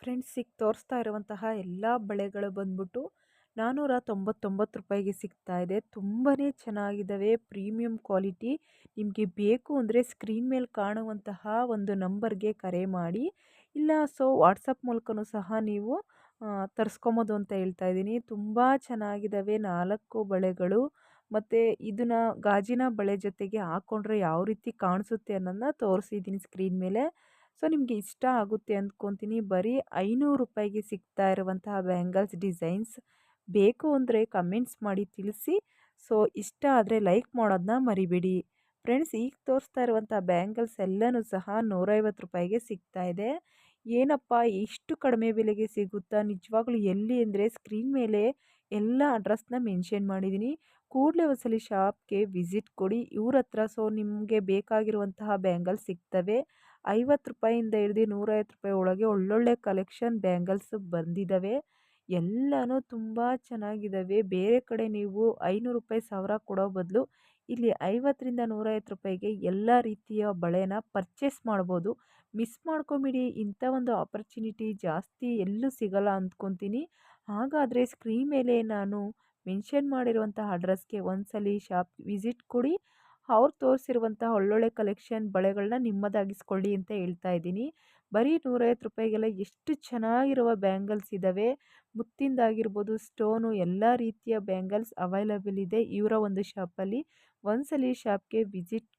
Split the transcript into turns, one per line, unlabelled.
Friends ಈಗ ತೋರಿಸ್ತಾ ಇರುವಂತಹ ಎಲ್ಲ ಬಳೆಗಳು ಬಂದ್ಬಿಟ್ಟು ₹499ಗೆ ಸಿಗ್ತಾ ಇದೆ. ತುಂಬಾ ಚೆನ್ನಾಗಿದ್ದಾವೆ, ಪ್ರೀಮಿಯಂ ಕ್ವಾಲಿಟಿ. ನಿಮಗೆ ಬೇಕು ಅಂದರೆ ಸ್ಕ್ರೀನ್ ಮೇಲೆ ಕಾಣುವಂತಹ ಒಂದು ನಂಬರ್ಗೆ ಕರೆ ಮಾಡಿ, ಇಲ್ಲ ವಾಟ್ಸಪ್ ಮೂಲಕನೂ ಸಹ ನೀವು ತರಿಸ್ಕೊಬೋದು ಅಂತ ಹೇಳ್ತಾ ಇದ್ದೀನಿ. ತುಂಬ ಚೆನ್ನಾಗಿದ್ದಾವೆ 4 ಬಳೆಗಳು. ಮತ್ತು ಇದನ್ನ ಗಾಜಿನ ಬಳೆ ಜೊತೆಗೆ ಹಾಕ್ಕೊಂಡ್ರೆ ಯಾವ ರೀತಿ ಕಾಣಿಸುತ್ತೆ ಅನ್ನೋದನ್ನ ತೋರಿಸಿದ್ದೀನಿ ಸ್ಕ್ರೀನ್ ಮೇಲೆ. ನಿಮಗೆ ಇಷ್ಟ ಆಗುತ್ತೆ ಅಂದ್ಕೊತೀನಿ. ಬರೀ ₹500ಗೆ ಸಿಗ್ತಾ ಇರುವಂತಹ ಬ್ಯಾಂಗಲ್ಸ್ ಡಿಸೈನ್ಸ್ ಬೇಕು ಅಂದರೆ ಕಮೆಂಟ್ಸ್ ಮಾಡಿ ತಿಳಿಸಿ. ಇಷ್ಟ ಆದರೆ ಲೈಕ್ ಮಾಡೋದನ್ನ ಮರಿಬೇಡಿ. ಫ್ರೆಂಡ್ಸ್, ಈಗ ತೋರಿಸ್ತಾ ಇರುವಂಥ ಬ್ಯಾಂಗಲ್ಸ್ ಎಲ್ಲನೂ ಸಹ ₹150ಗೆ ಸಿಗ್ತಾ ಇದೆ. ಏನಪ್ಪ ಇಷ್ಟು ಕಡಿಮೆ ಬೆಲೆಗೆ ಸಿಗುತ್ತಾ? ನಿಜವಾಗ್ಲೂ ಎಲ್ಲಿ ಅಂದರೆ ಸ್ಕ್ರೀನ್ ಮೇಲೆ ಎಲ್ಲ ಅಡ್ರೆಸ್ನ ಮೆನ್ಷನ್ ಮಾಡಿದ್ದೀನಿ. ಕೂಡಲೇ ಒಂದ್ಸಲಿ ಶಾಪ್ಗೆ ವಿಸಿಟ್ ಕೊಡಿ ಇವ್ರ ಹತ್ರ. ನಿಮಗೆ ಬೇಕಾಗಿರುವಂತಹ ಬ್ಯಾಂಗಲ್ಸ್ ಸಿಗ್ತವೆ. ₹50 ಹಿಡಿದು ₹150 ಒಳಗೆ ಒಳ್ಳೊಳ್ಳೆ ಕಲೆಕ್ಷನ್ ಬ್ಯಾಂಗಲ್ಸ್ ಬಂದಿದ್ದಾವೆ. ಎಲ್ಲನೂ ತುಂಬ ಚೆನ್ನಾಗಿದ್ದಾವೆ. ಬೇರೆ ಕಡೆ ನೀವು ₹500 1000 ಕೊಡೋ ಬದಲು ಇಲ್ಲಿ ₹50ರಿಂದ ₹150ಗೆ ಎಲ್ಲ ರೀತಿಯ ಬಳೆನ ಪರ್ಚೇಸ್ ಮಾಡ್ಬೋದು. ಮಿಸ್ ಮಾಡ್ಕೊಂಬಿಡಿ. ಇಂಥ ಒಂದು ಆಪರ್ಚುನಿಟಿ ಜಾಸ್ತಿ ಎಲ್ಲೂ ಸಿಗಲ್ಲ ಅಂದ್ಕೊತೀನಿ. ಹಾಗಾದರೆ ಸ್ಕ್ರೀನ್ ಮೇಲೆ ನಾನು ಮೆನ್ಷನ್ ಮಾಡಿರುವಂತಹ ಅಡ್ರೆಸ್ಗೆ ಒಂದ್ಸಲಿ ಶಾಪ್ ವಿಸಿಟ್ ಕೊಡಿ. ಅವ್ರು ತೋರಿಸಿರುವಂತಹ ಒಳ್ಳೊಳ್ಳೆ ಕಲೆಕ್ಷನ್ ಬಳೆಗಳನ್ನ ನಿಮ್ಮದಾಗಿಸ್ಕೊಳ್ಳಿ ಅಂತ ಹೇಳ್ತಾ ಇದ್ದೀನಿ. ಬರೀ ₹150ಗೆಲ್ಲ ಎಷ್ಟು ಚೆನ್ನಾಗಿರುವ ಬ್ಯಾಂಗಲ್ಸ್ ಇದ್ದಾವೆ. ಮುತ್ತಿಂದಾಗಿರ್ಬೋದು, ಸ್ಟೋನು, ಎಲ್ಲ ರೀತಿಯ ಬ್ಯಾಂಗಲ್ಸ್ ಅವೈಲಬಲ್ ಇದೆ ಇವರ ಒಂದು ಶಾಪಲ್ಲಿ. ಒಂದ್ಸಲಿ ಶಾಪ್ಗೆ ವಿಸಿಟ್